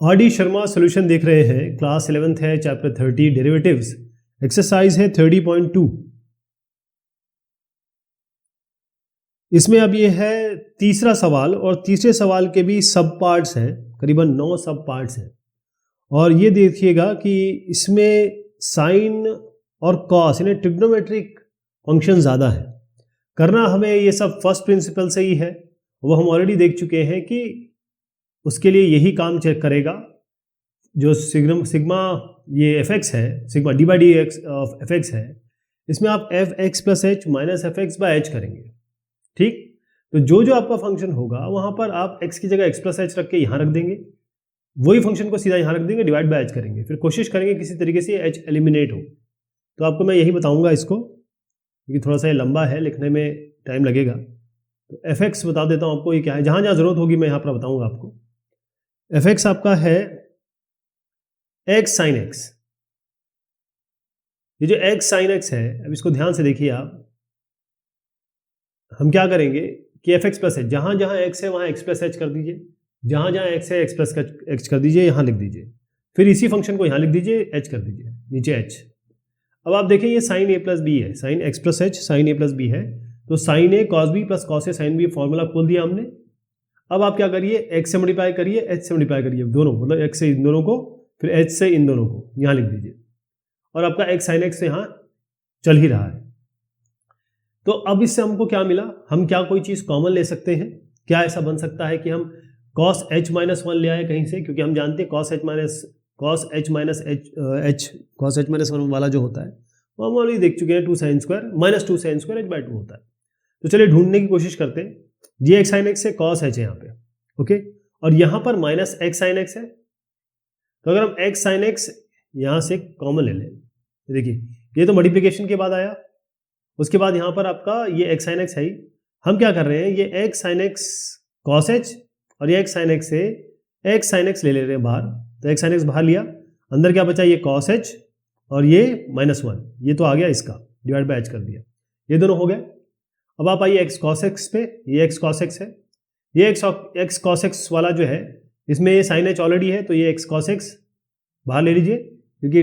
R D Sharma solution देख रहे हैं। क्लास 11th है, चैप्टर 30 डेरिवेटिव्स, एक्सरसाइज है 30.2। इसमें अब ये है तीसरा सवाल और तीसरे सवाल के भी सब पार्ट्स हैं, करीबन 9 सब पार्ट्स हैं। और ये देखिएगा कि इसमें साइन और कॉस यानी ट्रिग्नोमेट्रिक फंक्शन ज़्यादा है। करना हमें ये सब फर्स्ट प्रिंसिपल से ही है, वो हम ऑलरेडी देख चुके हैं कि उसके लिए यही काम चेक करेगा। जो सिग्मा ये एफ एक्स है, sigma D by D x of F x है, इसमें आप F X plus H minus F x by H करेंगे। ठीक, तो जो आपका फंक्शन होगा वहाँ पर आप x की जगह x प्लस एच रख के यहाँ रख देंगे, वही फंक्शन को सीधा यहाँ रख देंगे, डिवाइड बाय h करेंगे, फिर कोशिश करेंगे किसी तरीके से h एलिमिनेट हो। तो आपको मैं यही बताऊंगा इसको, क्योंकि थोड़ा सा ये लंबा है, लिखने में टाइम लगेगा। तो एफ एक्स बता देता हूँ आपको ये क्या है, जहाँ जहाँ जरूरत होगी मैं यहाँ पर बताऊँगा आपको। एफ एक्स आपका है एक्स साइन एक्स। ये जो एक्स साइन एक्स है, अब इसको ध्यान से देखिए आप। हम क्या करेंगे कि एफ एक्स प्लस एच, जहाँ जहाँ एक्स है वहाँ एक्स प्लस एच कर दीजिए, जहाँ जहाँ एक्स है एक्स प्लस एच कर दीजिए, यहाँ लिख दीजिए, फिर इसी फंक्शन को यहाँ लिख दीजिए, एच कर दीजिए, नीचे एच। अब आप देखें ये साइन ए प्लस बी है, sine X plus H sine A plus B है, तो sine A cos B plus cos A sine B formula खोल दिया हमने। अब आप क्या करिए, एक्स से मल्टीप्लाई करिए, एच से मल्टीप्लाई करिए, दोनों मतलब एक्स से इन दोनों को, फिर एच से इन दोनों को यहाँ लिख दीजिए, और आपका एक्स साइन एक्स यहाँ चल ही रहा है। तो अब इससे हमको क्या मिला, हम क्या कोई चीज़ कॉमन ले सकते हैं? क्या ऐसा बन सकता है कि हम cos h माइनस वन ले आए कहीं से? क्योंकि हम जानते हैं cos h माइनस वन वाला जो होता है वो हम ऑलरेडी देख चुके हैं, 2 sin square minus 2 sin square h/2 होता है। तो चलिए ढूंढने की कोशिश करते हैं। ये x sin x है, cos h है यहाँ पे, ओके, और यहाँ पर माइनस x sin x है। तो अगर हम x sin x यहाँ से कॉमन ले लें, देखिए ये तो मल्टीप्लिकेशन के बाद आया, उसके बाद यहाँ पर आपका ये x sin x है ही। हम क्या कर रहे हैं, ये x sin x cos h और ये x sin x से x sin x ले रहे हैं बाहर, तो x sin x बाहर लिया, अंदर क्या बचा, ये cos h और ये -1, ये तो आ गया इसका, डिवाइड बाय h कर दिया, ये दोनों हो गए। अब आप आइए x cos x पे, ये x cos x है, ये x cos x वाला जो है इसमें ये sin h ऑलरेडी है, तो ये x cos x बाहर ले लीजिए, क्योंकि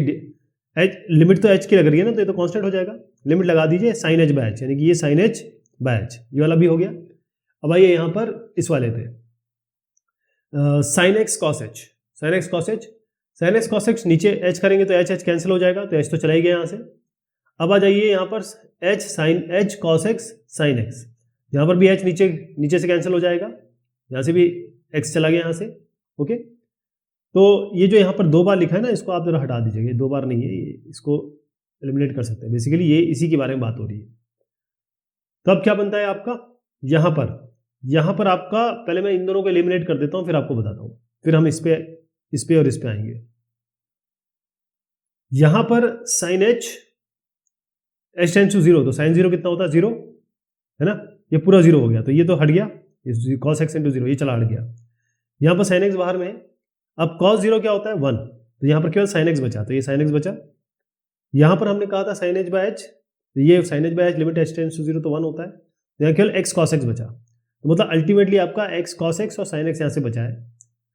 लिमिट तो h की लग रही है ना, तो ये तो कांस्टेंट हो जाएगा। लिमिट लगा दीजिए sin h बाय h, यानी कि ये sin h बाय h, ये वाला भी हो गया। अब आइए यहाँ पर इस वाले पे sin x cos h, sin x cos h, sin x cos x नीचे h करेंगे तो h कैंसिल हो जाएगा, तो h तो चला ही गया यहाँ से। अब आ जाइए यहाँ पर h sin h cos x sin x, यहाँ पर भी h नीचे से कैंसिल हो जाएगा, यहाँ से भी x चला गया यहाँ से, ओके। तो ये जो यहाँ पर 2 बार लिखा है ना, इसको आप जरा हटा दीजिएगा, 2 बार नहीं है, इसको एलिमिनेट कर सकते हैं। बेसिकली ये इसी के बारे में बात हो रही है। तो अब क्या बनता है आपका, यहाँ पर आपका, पहले मैं इन दोनों को एलिमिनेट कर देता हूँ, फिर आपको बताता हूँ, फिर हम इस पे और इस पे आएंगे। यहाँ पर साइन h टेंड्स टू 0, तो साइन 0 कितना होता है, 0 है ना, ये पूरा 0 हो गया, तो ये तो हट गया, cos x इंटू 0 ये चला हट गया। यहाँ पर साइन x बाहर में है, अब cos 0 क्या होता है 1, तो यहाँ पर केवल sin x बचा, तो ये sin x बचा। यहाँ पर हमने कहा था sin h बाय h, तो ये sin h by h limit h tends to 0 तो 1 होता है, तो यहाँ केवल x cos x बचा, तो मतलब अल्टीमेटली आपका x cos x और sin x यहाँ से बचा है।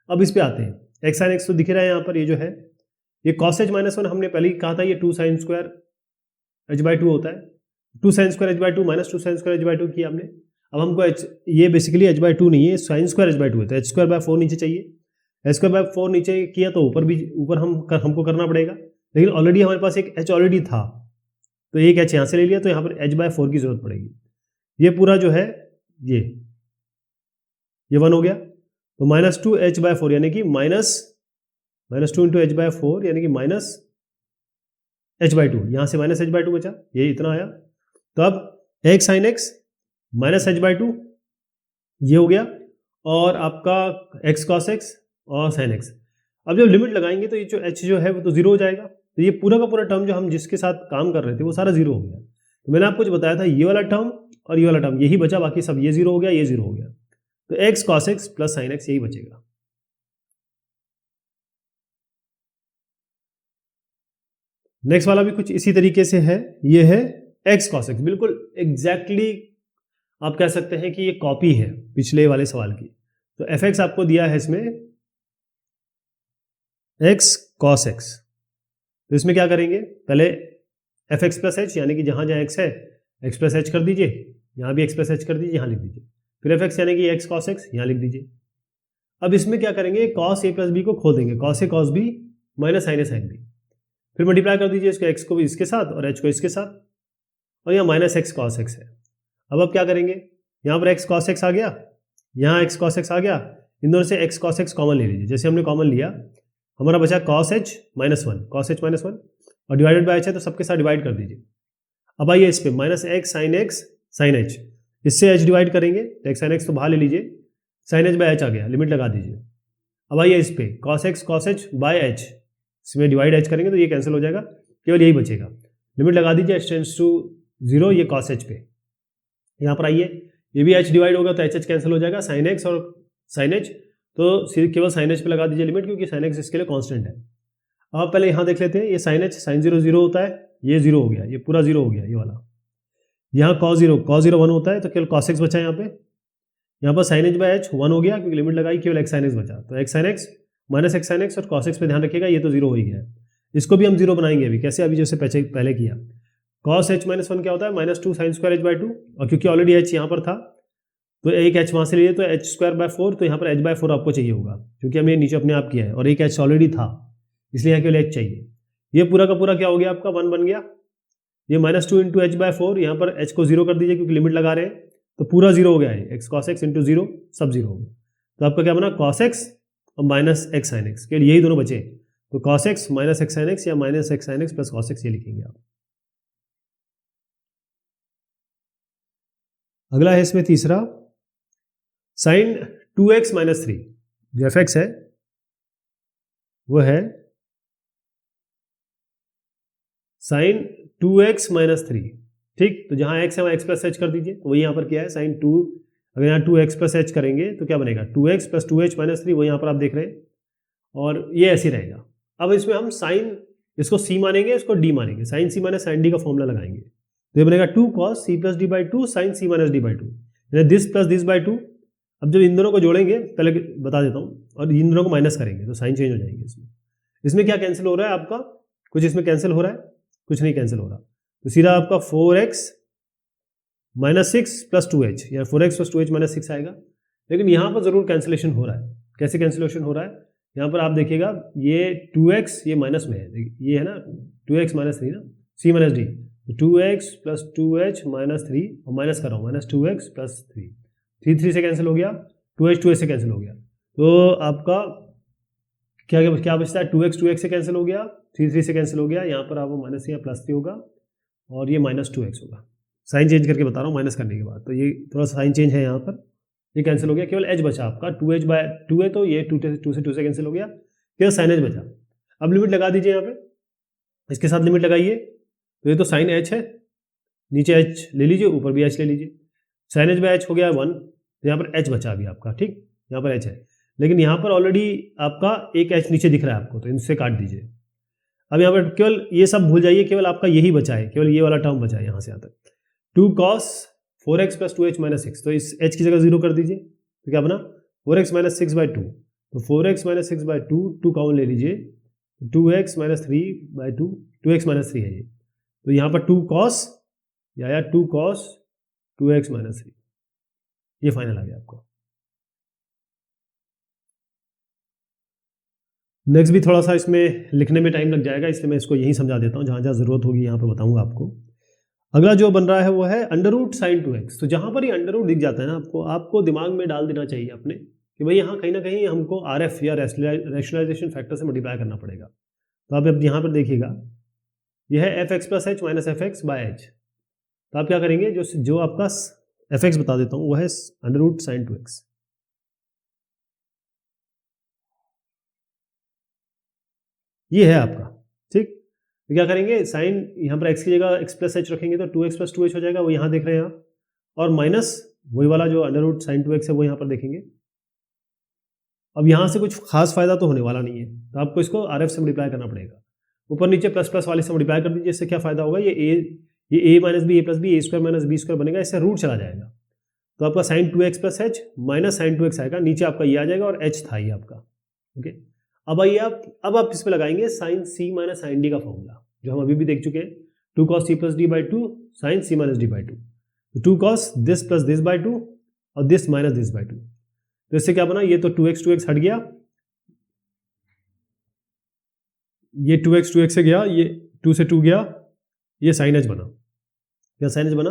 अब इस पे आते हैं, x sin x तो दिख रहा है यहाँ पर, ये जो है ये cos h माइनस 1 हमने पहले ही कहा था, ये 2 sin स्क्वायर h/2 होता है, 2 sin square h/2 minus 2 sin square h/2 किया हमने। अब हमको ये बेसिकली h/2 नहीं है, sin स्क्वायर h/2 है, तो h स्क्वायर बाय 4 नीचे चाहिए, h स्क्वायर बाय 4 नीचे किया तो ऊपर हमको करना पड़ेगा, लेकिन ऑलरेडी हमारे पास एक h ऑलरेडी था, तो एक h यहाँ से ले लिया, तो यहाँ पर h/4 की जरूरत पड़ेगी। ये पूरा जो है ये 1 हो गया, तो -2 h/4 यानी कि -2 इंटू h/4 यानी कि माइनस h/2, यहाँ से माइनस h/2 बचा, ये इतना आया। तो अब x sin x minus h/2 ये हो गया, और आपका x cos x और sin x। अब जब लिमिट लगाएंगे तो ये जो h जो है वो तो 0 हो जाएगा, तो ये पूरा का पूरा टर्म जो हम जिसके साथ काम कर रहे थे वो सारा 0 हो गया। तो मैंने आपको जो बताया था, ये वाला टर्म और ये वाला टर्म यही बचा, बाकी सब ये 0 हो गया, ये 0 हो गया, तो x cos x plus sin x यही बचेगा। नेक्स्ट वाला भी कुछ इसी तरीके से है, ये है x cos x, बिल्कुल एग्जैक्टली आप कह सकते हैं कि ये कॉपी है पिछले वाले सवाल की। तो f(x) आपको दिया है इसमें एक्स कॉस एक्स। तो इसमें क्या करेंगे, पहले एफ एक्स प्लस एच यानी कि जहाँ जहाँ एक्स है एक्स प्लस एच कर दीजिए, यहाँ भी एक्स प्लस एच कर दीजिए, यहाँ लिख दीजिए। फिर एफ एक्स यानी कि एक्स कॉस एक्स यहाँ लिख दीजिए। अब इसमें क्या करेंगे, कॉस ए प्लस बी को खोल देंगे, cos A cos B minus sign A sine B. फिर मल्टीप्लाई कर दीजिए इसको, एक्स को भी इसके साथ और एच को इसके साथ, और यहाँ माइनस एक्स कॉस एक्स है। अब क्या करेंगे, यहाँ पर एक्स कॉस एक्स आ गया, यहाँ एक्स कॉस एक्स आ गया, इन दोनों से एक्स कॉस एक्स कॉमन ले लीजिए। जैसे हमने कॉमन लिया, हमारा बचा cos H minus one, cos H minus one, और डिवाइडेड बाय एच है तो सबके साथ डिवाइड कर दीजिए। अब आइए इस पे माइनस एक्स साइन एच, इससे एच डिवाइड करेंगे तो एक्स साइन एक्स तो बाहर ले लीजिए, साइन एच बाय एच आ गया, लिमिट लगा दीजिए। अब आइए इस पे कॉस एच बाय एच, इसमें डिवाइड एच करेंगे तो ये कैंसिल हो जाएगा, केवल यही बचेगा। लिमिट लगा दीजिए एच टेंड्स टू 0 ये कॉस एच पे। यहाँ पर आइए, ये भी एच डिवाइड होगा तो एच एच कैंसिल हो जाएगा, साइन एक्स और साइन एच, तो केवल साइन एच पे लगा दीजिए लिमिट, क्योंकि साइन एक्स इसके लिए कांस्टेंट है। अब पहले यहाँ देख लेते हैं, ये साइन एच साइन 0 0 होता है, ये 0 हो गया, ये पूरा 0 हो गया ये वाला। यहाँ कॉस 0 1 होता है तो केवल कॉस एक्स बचा। यहाँ पर साइन एच बाय एच 1 हो गया, क्योंकि लिमिट लगाई, केवल एक्स साइन एक्स बचा। तो X sine x minus X sine x और कॉस एक्स पे ध्यान रखिएगा, ये तो 0 हो ही गया है। इसको भी हम 0 बनाएंगे अभी, कैसे, अभी जैसे पहले किया। कॉस एच माइनस 1 क्या होता है, minus 2 sine square H by 2, और क्योंकि ऑलरेडी एच यहाँ पर था तो एक एच वहाँ से लिए तो एच स्क्वायर बाय 4, तो यहाँ पर एच बाय 4 आपको चाहिए होगा, क्योंकि हमने नीचे अपने आप किया है और एक एच ऑलरेडी था, इसलिए यहाँ केवल एच चाहिए। ये पूरा का पूरा क्या हो गया आपका, 1 बन गया। ये माइनस 2 इंटू एच बाय 4, यहाँ पर एच को 0 कर दीजिए क्योंकि लिमिट लगा रहे हैं, तो पूरा 0 हो गया है, एक्स कॉस एक्स इंटू 0 सब 0 हो गया। तो आपका क्या बना, कॉस एक्स और माइनस एक्स साइन एक्स, केवल यही दोनों बचे। तो cos X minus X sine X या minus X sine X plus cos X, ये लिखेंगे आप। अगला है इसमें तीसरा, साइन 2x माइनस 3, जो एफ एक्स है वो है साइन 2x माइनस 3, ठीक। तो जहां x है वहां x प्लस एच कर दीजिए, तो वही यहाँ पर क्या है साइन 2, अगर यहाँ 2x प्लस एच करेंगे तो क्या बनेगा, 2x प्लस 2h माइनस 3, वही यहाँ पर आप देख रहे हैं, और ये ऐसे ही रहेगा। अब इसमें हम साइन, इसको c मानेंगे, इसको d मानेंगे, sine c minus sine d का फॉर्मूला लगाएंगे, तो ये बनेगा 2 cos c plus D by 2 sine c minus D by 2, यानी दिस प्लस दिस बाई 2। अब जब इन दोनों को जोड़ेंगे, पहले बता देता हूँ, और इन दोनों को माइनस करेंगे तो साइन चेंज हो जाएंगे। इसमें क्या कैंसिल हो रहा है आपका, कुछ इसमें कैंसिल हो रहा है, कुछ नहीं कैंसिल हो रहा, तो सीधा आपका 4x माइनस 6 प्लस 2h, या 4x प्लस 2h माइनस 6 आएगा। लेकिन यहाँ पर जरूर कैंसिलेशन हो रहा है। कैसे कैंसिलेशन हो रहा है, यहाँ पर आप देखिएगा, ये 2x ये माइनस में है, ये है ना 2x माइनस 3 ना, c माइनस डी, तो 2x प्लस 2h माइनस 3, और माइनस कर रहा हूँ, माइनस 2x प्लस 3 3 से कैंसिल हो गया, 2h से कैंसिल हो गया, तो आपका क्या बचता है, 2x से कैंसिल हो गया, 3 से कैंसिल हो गया, यहाँ पर आपको माइनस या प्लस 3 होगा, और ये माइनस 2x होगा। साइन चेंज करके बता रहा हूँ माइनस करने के बाद, तो ये थोड़ा सा साइन चेंज है यहाँ पर, ये कैंसिल हो गया, केवल h बचा आपका 2h बाय 2 है, तो ये 2 से कैंसिल हो गया, केवल साइन h बचा। अब लिमिट लगा दीजिए यहाँ पे, इसके साथ लिमिट लगाइए, तो ये तो साइन h है, नीचे h ले लीजिए, ऊपर भी h ले लीजिए, साइन h बाय h हो गया 1, तो यहाँ पर h बचा अभी आपका, ठीक, यहाँ पर h है, लेकिन यहाँ पर ऑलरेडी आपका एक h नीचे दिख रहा है आपको, तो इनसे काट दीजिए। अब यहाँ पर केवल ये सब भूल जाइए, केवल आपका यही बचा है, केवल ये वाला टर्म बचा है यहाँ से यहाँ तक, 2 cos 4x plus 2h minus 6, तो इस h की जगह 0 कर दीजिए, तो क्या बना 4x माइनस 6 बाई 2, तो 4x माइनस 6 बाई 2 कॉमन ले लीजिए, 2x minus 3 by 2x minus 3 है ये, तो यहाँ पर 2 cos या 2 cos 2x माइनस 3, ये फाइनल आ गया आपको। नेक्स्ट भी थोड़ा सा इसमें लिखने में टाइम लग जाएगा, इसलिए मैं इसको यहीं समझा देता हूँ, जहाँ जहाँ जरूरत होगी यहाँ पर बताऊँगा आपको। अगला जो बन रहा है वो है अंडर रूट साइन 2x। तो जहाँ पर ये अंडर रूट दिख जाता है ना, आपको दिमाग में डाल देना चाहिए अपने कि भाई यहाँ कहीं ना कहीं हमको RF या रैशनलाइजेशन फैक्टर से मल्टीप्लाई करना पड़ेगा। तो आप अब यहाँ पर देखिएगा, यह है fx plus H minus F x by H. तो आप क्या करेंगे, जो आपका fx बता देता हूँ, वो है अंडर रूट साइन 2x। ये है आपका, ठीक। तो क्या करेंगे, साइन यहाँ पर x की जगह x प्लस एच रखेंगे तो 2x प्लस 2h हो जाएगा, वो यहाँ देख रहे हैं आप, और माइनस वही वाला जो अंडर रूट साइन 2x है वो यहाँ पर देखेंगे। अब यहाँ से कुछ खास फायदा तो होने वाला नहीं है, तो आपको इसको RF से मल्टीप्लाई करना पड़ेगा। ऊपर नीचे प्लस प्लस वाले से मल्टीप्लाई कर दीजिए, इससे क्या फायदा होगा, ये a minus B A plus B, A square minus B square बनेगा, इससे रूट चला जाएगा, तो आपका sine 2x plus H minus sine 2x आएगा, नीचे आपका ये आ जाएगा, और h था ये आपका, ओके। अब आइए अब आप इसमें लगाएंगे sign C minus sign D का फॉर्मूला, जो हम अभी भी देख चुके हैं, 2 cos c plus D by 2 sine C minus D by 2, 2 cos this plus this by 2 और दिस माइनस दिस बाई 2। तो इससे क्या बना, ये तो 2x हट गया, ये 2x से गया, ये 2 से 2 गया, ये साइन एच बना। क्या साइन एच बना,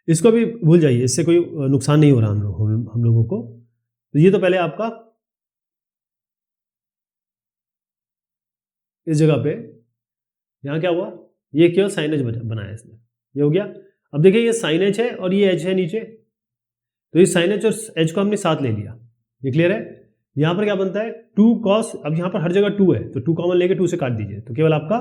इसको भी भूल जाइए, इससे कोई नुकसान नहीं हो रहा हम लोगों को। तो ये तो पहले आपका इस जगह पे यहाँ क्या हुआ, ये केवल साइन एच बनाया इसने, ये हो गया। अब देखिए ये साइन एच है और ये एच है नीचे, तो इस साइन एच और एच को हमने साथ ले लिया, ये क्लियर है। यहाँ पर क्या बनता है 2 cos, अब यहाँ पर हर जगह 2 है तो 2 कॉमन लेके 2 से काट दीजिए, तो केवल आपका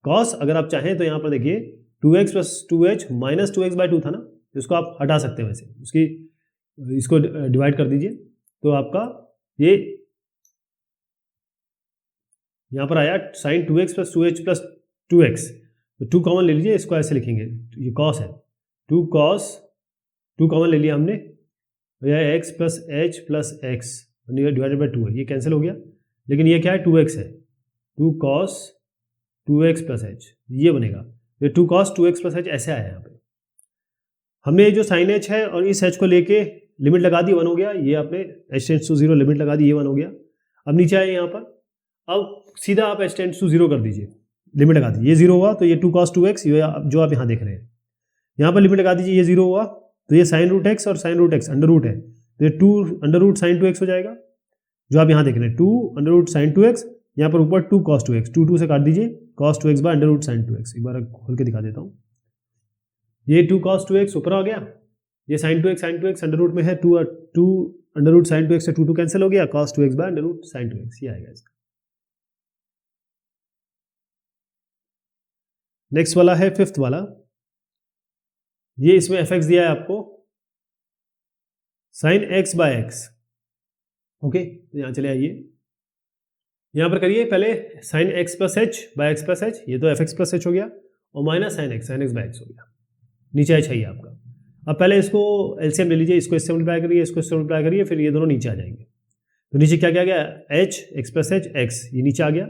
cos, अगर आप चाहें तो यहाँ पर देखिए 2x plus 2h minus 2x by 2 था ना, तो इसको आप हटा सकते हैं वैसे, इसको डिवाइड कर दीजिए, तो आपका ये यहाँ पर आया sign 2x plus 2h plus 2x, तो 2 कॉमन ले लीजिए, इसको ऐसे लिखेंगे, ये cos है, 2 cos 2 कॉमन ले लिया हमने, यह x plus h plus x divided by 2 है, ये कैंसिल हो गया, लेकिन ये क्या है 2x है, 2 cos 2x प्लस h ये बनेगा, ये 2 cos 2x प्लस h ऐसे आया यहाँ पे। हमने जो साइन h है और इस h को लेके लिमिट लगा दी, 1 हो गया, ये आपने h टेंड्स टू 0 लिमिट लगा दी, ये 1 हो गया। अब नीचे आए यहाँ पर, अब सीधा आप h टेंड्स टू 0 कर दीजिए, लिमिट लगा दीजिए, ये 0 हुआ तो ये 2 cos 2x जो आप यहाँ देख रहे हैं, यहाँ पर लिमिट लगा दीजिए, ये 0 हुआ तो ये साइन रूट x और sine root x under root है, तो ये 2 अंडर रूट साइन 2x हो जाएगा, जो आप यहाँ देख रहे हैं 2 अंडर रूट साइन 2x, यहाँ पर ऊपर 2 cos 2x, 2 से काट दीजिए, cos 2x by under root sine 2x, एक बार खोल के दिखा देता हूँ, ये 2 cos 2x ऊपर आ गया, ये साइन 2x अंडर रूट में है, 2 अंडर रूट साइन 2x से 2 कैंसिल हो गया, cos 2x by under root sine 2x, ये आएगा इसका। नेक्स्ट वाला है फिफ्थ वाला, ये इसमें fx दिया है आपको sine x by x, okay, तो यहाँ चले आइए, यहाँ पर करिए पहले sine x plus h by x plus h, ये तो fx प्लस h हो गया, और minus sine x by x हो गया, नीचे h है आपका। अब पहले इसको एलसीएम ले लीजिए, इसको इससे मल्टीप्लाई करिए, इसको इससे मल्टीप्लाई करिए, फिर ये दोनों नीचे आ जाएंगे, तो नीचे क्या क्या गया h x plus h x, ये नीचे आ गया,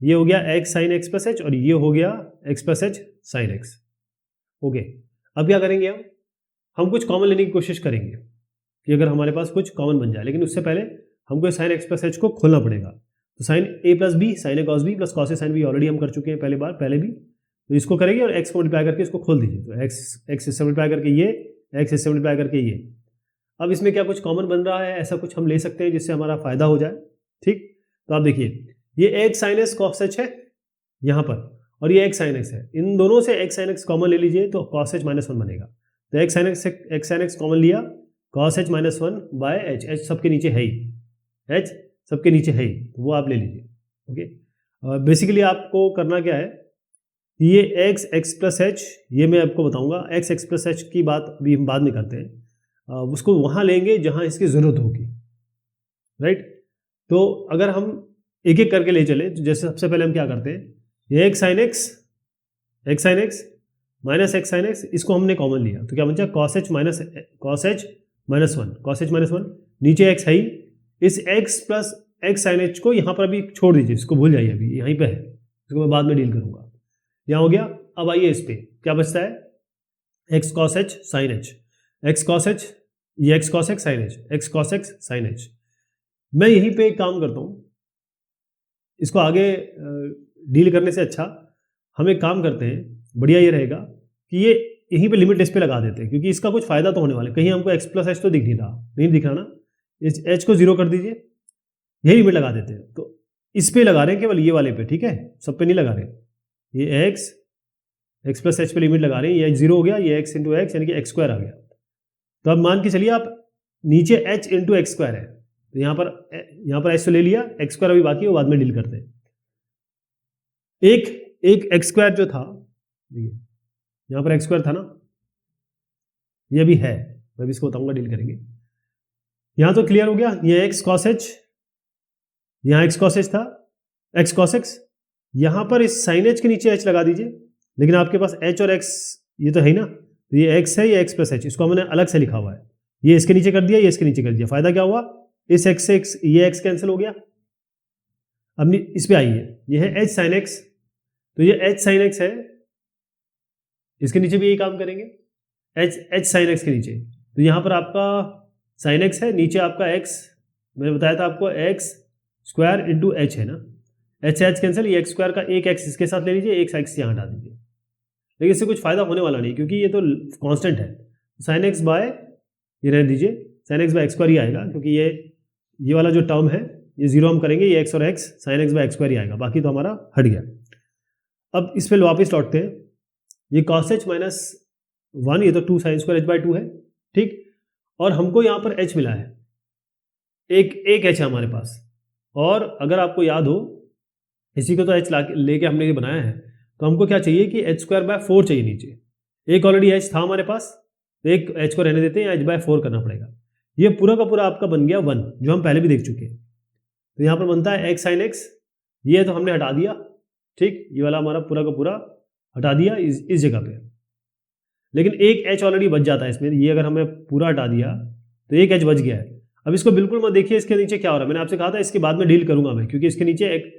ये हो गया x sine x plus h और ये हो गया x plus h sine x, okay. अब क्या करेंगे, हम कुछ कॉमन लेने की कोशिश करेंगे कि अगर हमारे पास कुछ कॉमन बन जाए, लेकिन उससे पहले हमको साइन x प्लस h को खोलना पड़ेगा, तो sine a plus B sine A cos B plus cos A sine B already हम कर चुके हैं पहले भी, तो इसको करेंगे और x को मल्टीप्लाई करके इसको खोल दीजिए, तो x इससे मल्टीप्लाई करके ये, x इससे मल्टीप्लाई करके ये। अब इसमें क्या कुछ कॉमन बन रहा है, ऐसा कुछ हम ले सकते हैं जिससे हमारा फायदा हो जाए, ठीक। तो आप देखिए ये x sine S cos H है यहाँ पर, और ये x साइन एक्स है, इन दोनों से x साइन एक्स कॉमन ले लीजिए तो cos h माइनस 1 बनेगा, तो x साइन एक्स कॉमन लिया, cos h minus 1 by h, h सबके नीचे है ही, h सबके नीचे है ही, तो वो आप ले लीजिए, ओके। बेसिकली आपको करना क्या है, ये x प्लस h, ये मैं आपको बताऊंगा, x प्लस h की बात अभी हम बाद में करते हैं, उसको वहाँ लेंगे जहाँ इसकी ज़रूरत होगी, राइट। तो अगर हम एक एक करके ले चले, तो जैसे सबसे पहले हम क्या करते हैं, ये x sine x minus x sine x, इसको हमने कॉमन लिया, तो क्या बन जाए cos h minus 1, cos h minus 1, नीचे x है ही, इस x plus x sine h को यहाँ पर अभी छोड़ दीजिए, इसको भूल जाइए, अभी यहीं पे है, इसको मैं बाद में डील करूँगा, यहाँ हो गया। अब आइए इस पे क्या बचता है, x cos h sine h, x cos h, ये x cos x sine h, x cos x sine h। मैं यहीं पे एक काम करता हूँ, इसको आगे डील करने से अच्छा हम एक काम करते हैं, बढ़िया ये रहेगा कि ये यहीं पे लिमिट इस पे लगा देते हैं, क्योंकि इसका कुछ फायदा तो होने वाला है, कहीं हमको x प्लस h तो दिख नहीं दिख रहा ना, इस h को 0 कर दीजिए, यही लिमिट लगा देते हैं, तो इस पे लगा रहे हैं केवल, ये वाले पे, ठीक है, सब पे नहीं लगा रहे, ये x प्लस h पे लिमिट लगा रहे हैं, ये 0 हो गया, ये x इंटू एक्स यानी कि x स्क्वायर आ गया। तो अब मान के चलिए आप नीचे h इंटू एक्स स्क्वायर है, तो यहाँ पर h तो ले लिया, x स्क्वायर अभी बाकी है, वो बाद में डील करते हैं। एक एक्स स्क्वायर जो था, देखिए यहाँ पर एक्स स्क्वायर था ना, ये भी है, मैं भी इसको बताऊंगा, डील करेंगे। यहाँ तो क्लियर हो गया, ये x cos h, यहाँ x cos h था, x cos x, यहाँ पर इस साइन h के नीचे h लगा दीजिए, लेकिन आपके पास h और x ये तो है ही ना, तो ये x है, ये x प्लस h, इसको हमने अलग से लिखा हुआ है, ये इसके नीचे कर दिया, ये इसके नीचे कर दिया, फायदा क्या हुआ, इस x से ये x कैंसिल हो गया, अब इस पे आइए, ये है एच साइन एक्स, तो ये एच साइन एक्स है, इसके नीचे भी यही काम करेंगे, एच साइन एक्स के नीचे। तो यहाँ पर आपका साइन एक्स है, नीचे आपका एक्स, मैंने बताया था आपको एक्स स्क्वायर इंटू एच है ना, एच से एच कैंसिल, ये एक्स स्क्वायर का एक एक्स इसके साथ ले लीजिए, एक एक्स यहाँ हटा दीजिए, लेकिन इससे कुछ फायदा होने वाला नहीं क्योंकि ये तो कांस्टेंट है। साइन एक्स बाय ये रहने दीजिए, sine X by X square ही आएगा क्योंकि ये वाला जो टर्म है ये जीरो हम करेंगे, ये एक्स और X sine X by X square ही आएगा, बाकी तो हमारा हट गया। अब इस पर वापस लौटते हैं, ये कॉस एच माइनस 1, ये तो 2 साइन स्क्वायर एच बाय 2 है, ठीक। और हमको यहाँ पर एच मिला है, एक एच है हमारे पास, और अगर आपको याद हो इसी को तो एच लेके हमने ये बनाया है, तो हमको क्या चाहिए कि एच स्क्वायर बाय 4 चाहिए नीचे, एक ऑलरेडी एच था हमारे पास, तो एक एच को रहने देते हैं, एच बाय 4 करना पड़ेगा। ये पूरा का पूरा आपका बन गया 1, जो हम पहले भी देख चुके हैं। तो यहाँ पर बनता है एक्स साइन एक्स, ये तो हमने हटा दिया, ठीक, ये वाला हमारा पूरा का पूरा हटा दिया इस जगह पे, लेकिन एक एच ऑलरेडी बच जाता है इसमें, ये अगर हमें पूरा हटा दिया तो एक एच बच गया है। अब इसको बिल्कुल मत देखिए इसके नीचे क्या हो रहा है, मैंने आपसे कहा था इसके बाद में डील करूंगा मैं, क्योंकि इसके नीचे एक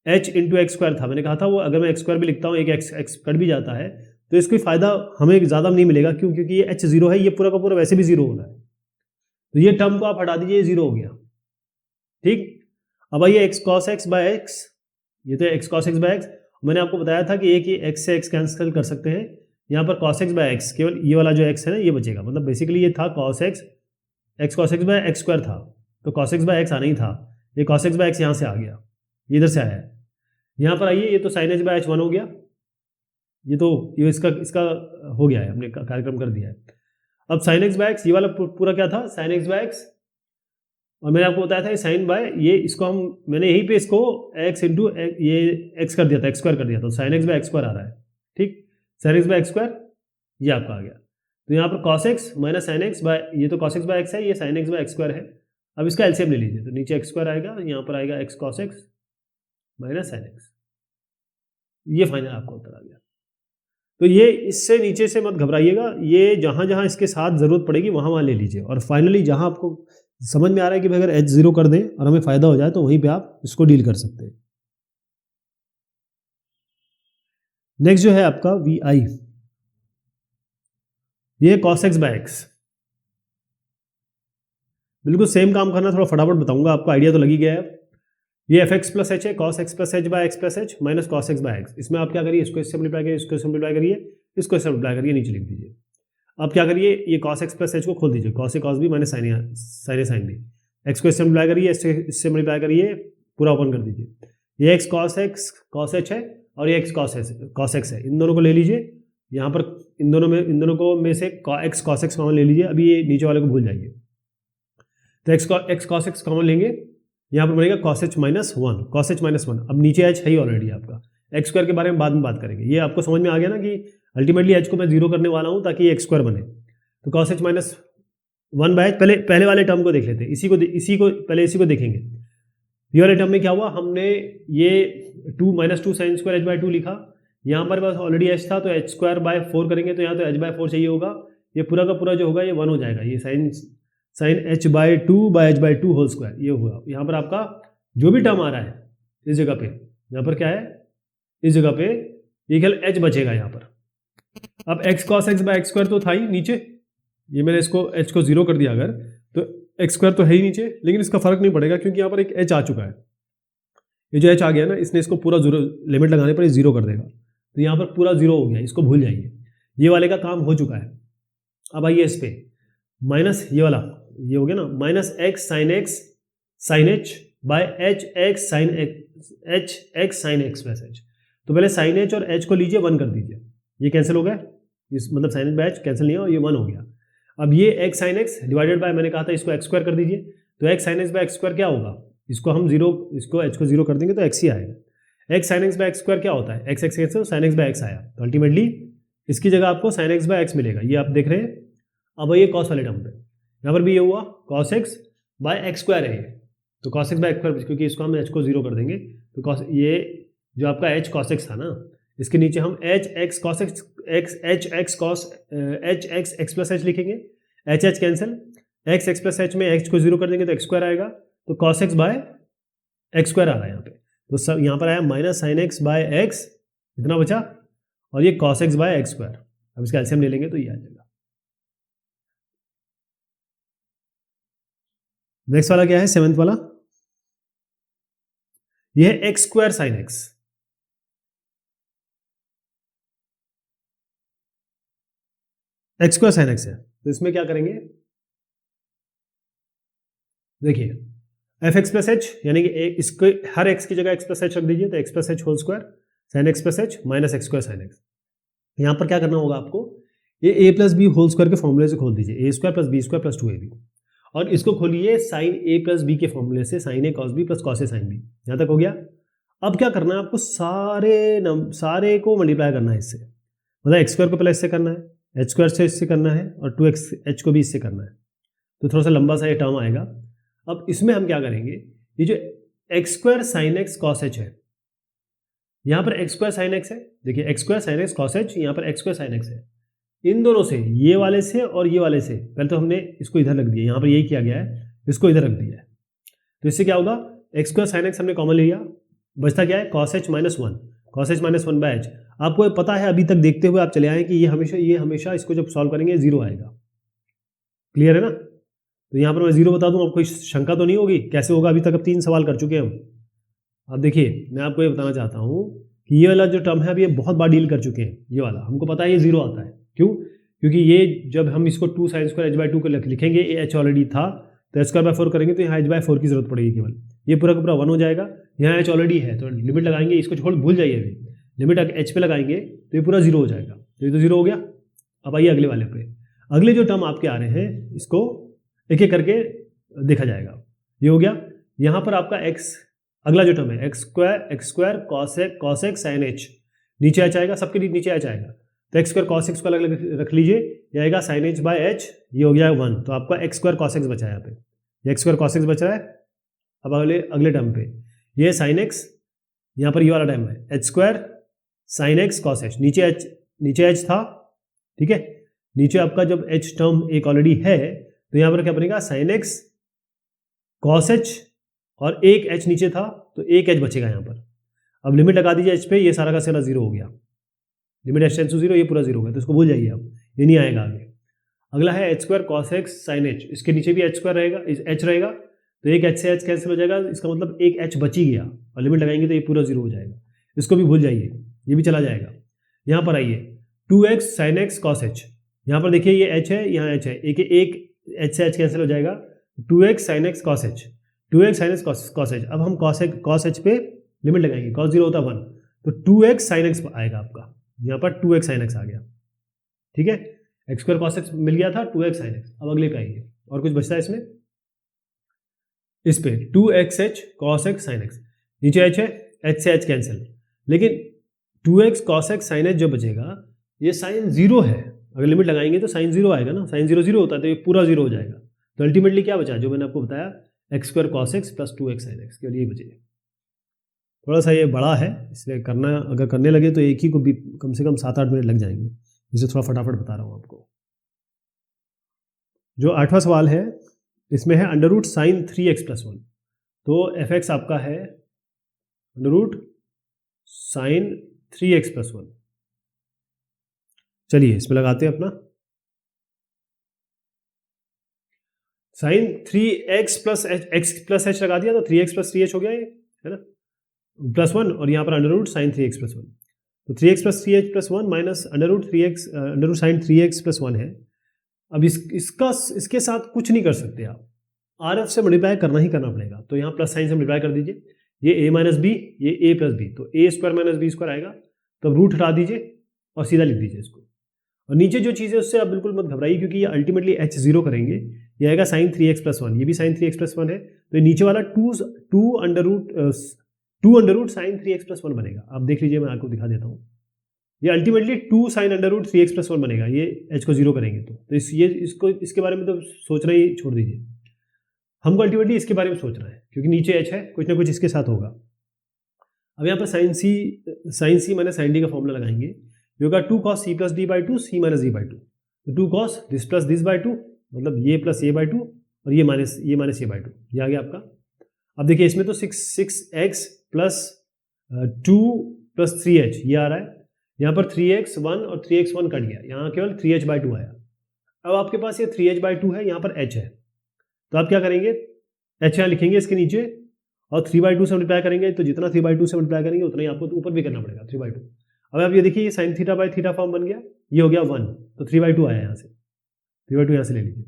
एच इंटू एक्स स्क्वायर था, मैंने कहा था वो अगर मैं एक्स स्क्वायर भी लिखता हूँ एक एक्स कट भी जाता है तो इसका फायदा हमें ज़्यादा नहीं मिलेगा, क्यों, क्योंकि ये एच जीरो है, ये पूरा का पूरा वैसे भी जीरो होना है, तो ये टर्म को आप हटा दीजिए, ये जीरो हो गया, ठीक। अब आइए X cos X by X, ये तो X cos X by X, मैंने आपको बताया था कि एक ही एक्स से एक्स कैंसिल कर सकते हैं, यहाँ पर कॉस एक्स बाय एक्स, केवल ये वाला जो एक्स है ना ये बचेगा, मतलब बेसिकली ये था cos X cos X by X square था, तो कॉस एक्स बाय एक्स आना ही था, ये कॉस एक्स बाय एक्स यहाँ से आ गया, ये इधर से आया है। यहाँ पर आइए, ये तो साइन एच बाय एच 1 हो गया, ये इसका हो गया है, हमने कार्यक्रम कर दिया है। अब साइन एक्स बाय एक्स, ये वाला पूरा क्या था, साइन एक्स बाय एक्स, और मैंने आपको बताया था ये साइन बाय ये, इसको मैंने यहीं पे इसको एक्स इंटू ये एक्स कर दिया था, एक्स स्क्वायर कर दिया था, sine X by X square आ रहा है, ठीक, sine X by X square ये आपका आ गया। तो यहाँ पर cos X minus sine X by, ये तो कॉस एक्स बाय एक्स है, ये sine X by X square है। अब इसका एलसीएम ले लीजिए, तो नीचे एक्स स्क्वायर आएगा, यहाँ पर आएगा x cos X minus sine x, ये फाइनल आपका उत्तर आ गया। तो ये इससे नीचे से मत घबराइएगा, ये जहाँ जहाँ इसके साथ ज़रूरत पड़ेगी वहाँ वहाँ ले लीजिए, और फाइनली जहाँ आपको समझ में आ रहा है कि भाई अगर एच जीरो कर दें और हमें फ़ायदा हो जाए तो वहीं पे आप इसको डील कर सकते हैं। नेक्स्ट जो है आपका वी आई, ये कॉस एक्स बाय एक्स, बिल्कुल सेम काम करना, थोड़ा फटाफट बताऊंगा, आपको आइडिया तो लगी गया है। ये एफ एक्स प्लस एच है, cos X plus H by X plus H minus cos X by X, इसमें आप क्या करिए, इसको इससे मल्टीप्लाई करिए, इसको इससे मल्टीप्लाई करिए, इसको इससे मल्टीप्लाई करिए, नीचे लिख दीजिए। अब क्या करिए, ये कॉस एक्स प्लस एच को खोल दीजिए, cos A cos B minus sine B, X को इससे मल्टीप्लाई करिए, इससे मल्टीप्लाई करिए, पूरा ओपन कर दीजिए। ये एक्स कॉस एच है और ये एक्स कॉस एक्स है, इन दोनों को ले लीजिए, यहाँ पर इन दोनों को में से एक्स कॉस एक्स कॉमन ले लीजिए, अभी ये नीचे वाले को भूल जाइए, तो एक्स कॉस एक्स कॉमन लेंगे, यहाँ पर बनेगा cos H minus 1, cos H minus 1, अब नीचे एच है ही ऑलरेडी आपका, एक्स स्क्वायर के बारे में बाद में बात करेंगे। ये आपको समझ में आ गया ना कि अल्टीमेटली एच को मैं जीरो करने वाला हूँ ताकि ये एक्स स्क्वायर बने, तो कॉस एच माइनस 1 बाय, पहले वाले टर्म को देख लेते हैं, इसी को देखेंगे। ये वाले टर्म में क्या हुआ, हमने ये 2 साइन स्क्वायर एच बाय 2 लिखा, यहाँ पर बस ऑलरेडी एच था तो एच स्क्वायर बाय 4 करेंगे, तो यहाँ तो एच बाय 4 चाहिए होगा, ये पूरा का पूरा जो होगा ये 1 हो जाएगा, ये sine H by 2 whole square ये हुआ। यहाँ पर आपका जो भी टर्म आ रहा है इस जगह पे, यहाँ पर क्या है, इस जगह पे ये केवल एच बचेगा यहाँ पर। अब X cos X by X square तो था ही नीचे, ये मैंने इसको एच को जीरो कर दिया अगर, तो एक्स स्क्वायर तो है ही नीचे, लेकिन इसका फर्क नहीं पड़ेगा क्योंकि यहाँ पर एक एच आ चुका है, ये जो एच आ गया ना, इसने इसको पूरा जीरो लिमिट लगाने पर जीरो कर देगा, तो यहाँ पर पूरा जीरो हो गया, इसको भूल जाइए, ये वाले का काम हो चुका है। अब आइए इस पे माइनस ये वाला, ये हो गया ना, minus X sine H by H X sine X plus H, तो पहले साइन एच और एच को लीजिए 1 कर दीजिए, ये कैंसिल हो गया, इस मतलब sine H by H cancel नहीं हुआ, ये 1 हो गया। अब ये X sine X divided by, मैंने कहा था इसको एक्स स्क्वायर कर दीजिए, तो X sine X by X square क्या होगा, इसको हम इसको एच को जीरो कर देंगे तो एक्स ही आएगा। X sine X by X square क्या होता है, X X cancel, sine X by X आया, तो अल्टीमेटली इसकी जगह आपको साइन एक्स बाय एक्स मिलेगा, ये आप देख रहे हैं। अब ये कॉस वाले टर्म पे, यहाँ पर भी ये हुआ cos X by X square है, तो cos X by X square, क्योंकि इसको हम एच को जीरो कर देंगे, तो कॉस ये जो आपका एच कॉस एक्स था ना, इसके नीचे हम H X cos X plus H लिखेंगे, H H cancel, X plus H में एक्स को जीरो कर देंगे तो एक्स स्क्वायर आएगा, तो cos X by X square आ रहा है यहाँ पे। तो सब यहाँ पर आया minus sine X by X, इतना बचा, और ये cos X by X square. अब इसका एलसीएम ले लेंगे तो ये आ जाएगा। नेक्स्ट वाला क्या है, 7th वाला, ये है X square sine x. X square sine x है, तो इसमें क्या करेंगे, देखिए एफ एक्स प्लस एच, यानी कि इसको हर एक्स की जगह एक्स प्लस एच रख दीजिए, तो X plus H whole square sine X plus H minus X square sine X. यहाँ पर क्या करना होगा आपको, ये A plus B whole square के फॉर्मूले से खोल दीजिए, A square plus B square plus 2ab, और इसको खोलिए साइन ए प्लस बी के फॉर्मूले से, sign A cos B plus cos A sine B. यहाँ तक हो गया। अब क्या करना है आपको, सारे को मल्टीप्लाई करना है इससे, मतलब एक्स स्क्वायर को पहले इससे करना है, एच स्क्वायर से इससे करना है, और 2x एच को भी इससे करना है, तो थोड़ा सा लंबा सा ये टर्म आएगा। अब इसमें हम क्या करेंगे, ये जो x square sine x cos H है, यहाँ पर एक्स स्क्वायर साइन एक्स है, देखिए x square sine x cos H, यहाँ पर एक्स स्क्वायर साइन एक्स है, इन दोनों से, ये वाले से और ये वाले से, पहले तो हमने इसको इधर रख दिया, यहाँ पर यही किया गया है, इसको इधर रख दिया है, तो इससे क्या होगा, एक्स स्क्वायर साइन एक्स हमने कॉमन लिया, बचता क्या है cos H minus one, cos H minus one by H. आपको पता है, अभी तक देखते हुए आप चले आए कि ये हमेशा इसको जब सॉल्व करेंगे जीरो आएगा, क्लियर है ना। तो यहाँ पर मैं जीरो बता दूं, आपको कोई शंका तो नहीं होगी, कैसे होगा, अभी तक अब 3 सवाल कर चुके हैं हम। अब देखिए मैं आपको ये बताना चाहता हूँ कि ये वाला जो टर्म है, अभी ये बहुत बार डील कर चुके हैं, ये वाला हमको पता है ये जीरो आता है, क्यों, क्योंकि ये जब हम इसको 2 साइन स्क्वायर एच बाई 2 को लिखेंगे, ये एच ऑलरेडी था, तो एच स्क्वायर बाय 4 करेंगे तो यहाँ एच बाय 4 की जरूरत पड़ेगी केवल, ये पूरा का पूरा 1 हो जाएगा, यहाँ एच ऑलरेडी है, तो लिमिट लगाएंगे, इसको छोड़ भूल जाइए, अभी लिमिट एच पे लगाएंगे तो ये पूरा जीरो हो जाएगा, तो ये तो जीरो हो गया। अब आइए अगले वाले पे, अगले जो टर्म आपके आ रहे हैं, इसको एक एक करके देखा जाएगा। ये हो गया, यहाँ पर आपका x, अगला जो टर्म है X square cos x sine H, नीचे एच आएगा, सबके नीचे एच आएगा, तो एक्स स्क्वायर कॉस एक्स को अलग अलग रख लीजिए, ये आएगा साइन एच बाय एच, ये हो गया 1, तो आपका एक्स स्क्वायर कॉस एक्स बचा है, यहाँ पे एक्स स्क्वायर कॉस एक्स बच रहा है। अब अगले टर्म पे ये साइन एक्स, यहाँ पर ये वाला टर्म है h square sine x cos H, नीचे एच था, ठीक है, नीचे आपका जब एच टर्म एक ऑलरेडी है, तो यहाँ पर क्या बनेगा साइन एक्स कॉस एच, और एक एच नीचे था तो एक एच बचेगा यहाँ पर। अब लिमिट लगा दीजिए एच पे, ये सारा का सारा जीरो हो गया, limit H tends to zero, ये पूरा जीरो हो गया, तो इसको भूल जाइए आप, ये नहीं आएगा आगे। अगला है h square cos x sine h, इसके नीचे भी एच स्क्वायर रहेगा, एच रहेगा, तो एक एच से एच कैंसिल हो जाएगा, इसका मतलब एक एच बच ही गया, और लिमिट लगाएंगे तो ये पूरा जीरो हो जाएगा, इसको भी भूल जाइए, ये भी चला जाएगा। यहाँ पर आइए 2x sine x cos H, यहाँ पर देखिए ये h है, यहाँ h है, एक h से h कैंसिल हो जाएगा, 2x sine x cos H, 2x sine x cos H. अब हम कॉस एच पे लिमिट लगाएंगे, कॉस जीरो होता है 1, तो 2x साइन एक्स आएगा आपका, यहाँ पर 2x साइन एक्स आ गया, ठीक है, एक्स स्क्वायर कॉस एक्स मिल गया था, 2x साइन एक्स। अब अगले पे आइए, और कुछ बचता है इसमें, इस पे 2xh cos x sine x, नीचे h है, h से h कैंसिल, लेकिन 2x cos x sine H जो बचेगा, ये साइन जीरो है, अगर लिमिट लगाएंगे तो साइन जीरो आएगा ना, साइन जीरो जीरो होता है, तो ये पूरा जीरो हो जाएगा, तो अल्टीमेटली क्या बचा, जो मैंने आपको बताया, x square cos X plus 2x sign X, केवल ये बचेगा। थोड़ा सा ये बड़ा है, इसलिए अगर करने लगे तो एक ही को भी कम से कम 7-8 मिनट लग जाएंगे, इसे थोड़ा फटाफट बता रहा हूँ आपको। जो 8वां सवाल है, इसमें है under root sine 3x plus 1, तो एफ एक्स आपका है under root sine 3x plus 1। चलिए इसमें लगाते हैं अपना साइन 3x प्लस एच लगा दिया, तो 3x प्लस 3h हो गया ये, है ना, प्लस 1, और यहाँ पर under root sine 3x plus 1, तो 3x plus 3h plus 1 minus under root sine 3x plus 1 है। अब इसके साथ कुछ नहीं कर सकते आप, RF से मल्टीप्लाई करना ही करना पड़ेगा, तो यहाँ प्लस साइन से मल्टीप्लाई कर दीजिए, ये a माइनस बी, ये a प्लस बी, तो a square minus B square आएगा, तो रूट हटा दीजिए और सीधा लिख दीजिए इसको, और नीचे जो चीज़ है उससे आप बिल्कुल मत घबराइए, क्योंकि ये अल्टीमेटली h जीरो करेंगे, ये आएगा साइन 3x प्लस 1, ये भी साइन 3x प्लस 1 है, तो नीचे वाला 2 under root sine 3x plus 1 बनेगा। आप देख लीजिए, मैं आपको दिखा देता हूँ, ये ultimately 2 sine under root 3x plus 1 बनेगा, ये h को जीरो करेंगे तो इसके बारे में तो सोचना ही छोड़ दीजिए, हमको अल्टीमेटली इसके बारे में सोचना है, क्योंकि नीचे h है, कुछ ना कुछ इसके साथ होगा। अब यहाँ पर साइन सी मैंने साइन डी का फॉर्मूला लगाएंगे, जो होगा 2 cos c plus D by 2 c minus D by 2, तो 2 cos this plus this by 2, मतलब ये प्लस ये बाई 2, और ये माइनस ये बाई 2, ये आ गया आपका। अब देखिए इसमें तो 6x प्लस 2 प्लस 3h ये आ रहा है। यहाँ पर 3x1 और 3x1 कट गया, यहाँ केवल 3h/2 आया। अब आपके पास ये 3h/2 है, यहाँ पर h है, तो आप क्या करेंगे, h यहाँ लिखेंगे इसके नीचे और 3/2 से मल्टीप्लाई करेंगे, तो जितना 3/2 से मल्टीप्लाई करेंगे उतना ही आपको ऊपर भी करना पड़ेगा 3/2। अब आप ये देखिए ये sin theta by theta form बन गया, ये हो गया 1, तो 3/2 आया यहाँ से, 3/2 यहाँ से ले लीजिए।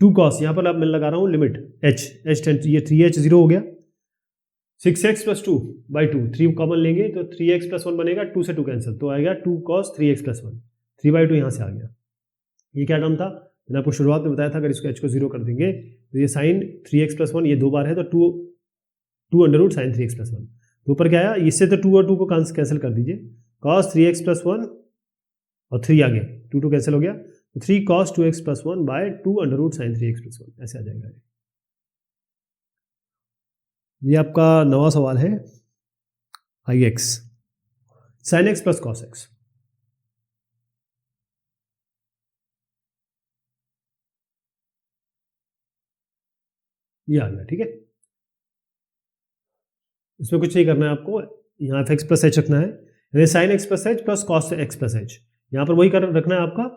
2 cos यहाँ पर अब मैं लगा रहा हूँ लिमिट h ये 3h 0 हो गया, 6x + 2/2 3 कॉमन लेंगे तो 3x + 1 बनेगा, 2 से 2 कैंसिल, तो आएगा 2 cos 3x + 1, 3/2 यहाँ से आ गया। ये क्या टर्म था, मैंने आपको शुरुआत में बताया था, अगर इसको h को 0 कर देंगे तो ये sin 3x + 1 ये 2 बार है तो 2 अंडर रूट sin 3x + 1, तो ऊपर क्या आया, इससे तो 2 और 2 को कैंसिल कर दीजिए, cos 3x + 1 और 3 आ गया, 2 कैंसिल हो गया, तो 3 cos 2x + 1 by 2 under root sin 3x + 1 ऐसे आ जाएगा। ये आपका नवा सवाल है, ix sin x + cos x। ये आ गया, ठीक है, इसमें कुछ नहीं करना है आपको, यहाँ fx + h रखना है, यानी sin x + h + cos x + h, यहाँ पर वही रखना है आपका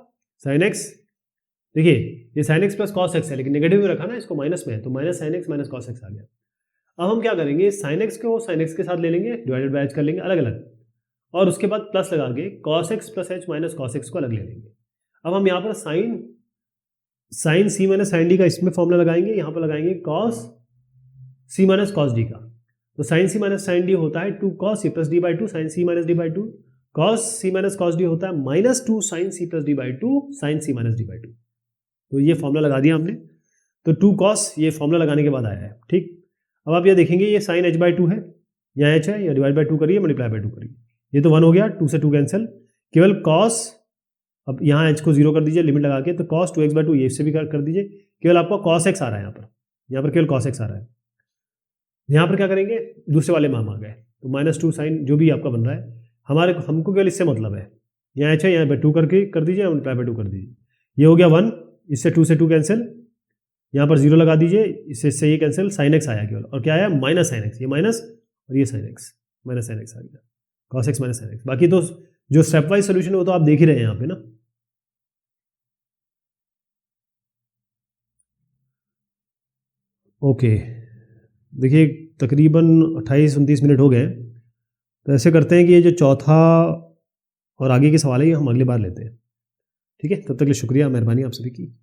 sin x। देखिए ये sin x + cos x है, लेकिन नेगेटिव में रखा ना, इसको माइनस में है, तो -sin x - cos x आ गया। अब हम क्या करेंगे, sin x को sin x के साथ ले लेंगे, डिवाइडेड बाय h कर लेंगे अलग अलग, और उसके बाद प्लस लगा के cos x + h - cos x को अलग ले लेंगे। अब हम यहाँ पर sin c - sin d का इसमें फॉर्मूला लगाएंगे, यहाँ पर लगाएंगे cos c - cos d का, तो sin c - sin d होता है 2 cos c + d/2 sin c - d/2, cos c - cos d होता है -2 sin c + d/2 sin c - d/2, तो ये फॉर्मूला लगा दिया हमने, तो 2 cos ये फॉर्मूला लगाने के बाद आया है, ठीक। अब आप ये देखेंगे ये sin h/2 है, यहाँ h है, या डिवाइड बाय 2 करिए, मल्टीप्लाई बाय 2 करिए, ये तो 1 हो गया, 2 से 2 कैंसिल, केवल cos, अब यहाँ h को 0 कर दीजिए लिमिट लगा के, तो cos 2x/2 ये इससे भी कर दीजिए, केवल आपका cos x आ रहा है, यहाँ पर केवल cos x आ रहा है। यहाँ पर क्या करेंगे, दूसरे वाले में हम आ गए, तो -2 sin जो भी आपका बन रहा है, हमको केवल इससे मतलब है, यहाँ h है, यहाँ पर 2 करके कर दीजिए, मल्टीप्लाई बाय 2 कर दीजिए, ये हो गया 1, इससे 2 से 2 कैंसिल, यहाँ पर 0 लगा दीजिए, इससे ये कैंसिल, sin x आया केवल, और क्या आया -sin x, ये माइनस और ये sin x -sin x आ गया, cos x - sin x। बाकी तो जो स्टेप वाइज सोल्यूशन है वो तो आप देख ही रहे हैं यहाँ पे ना। ओके, देखिए तकरीबन 28-29 मिनट हो गए, तो ऐसे करते हैं कि ये जो चौथा और आगे के सवाल है ये हम अगली बार लेते हैं, ठीक है। तब तक के लिए शुक्रिया, मेहरबानी आप सभी की।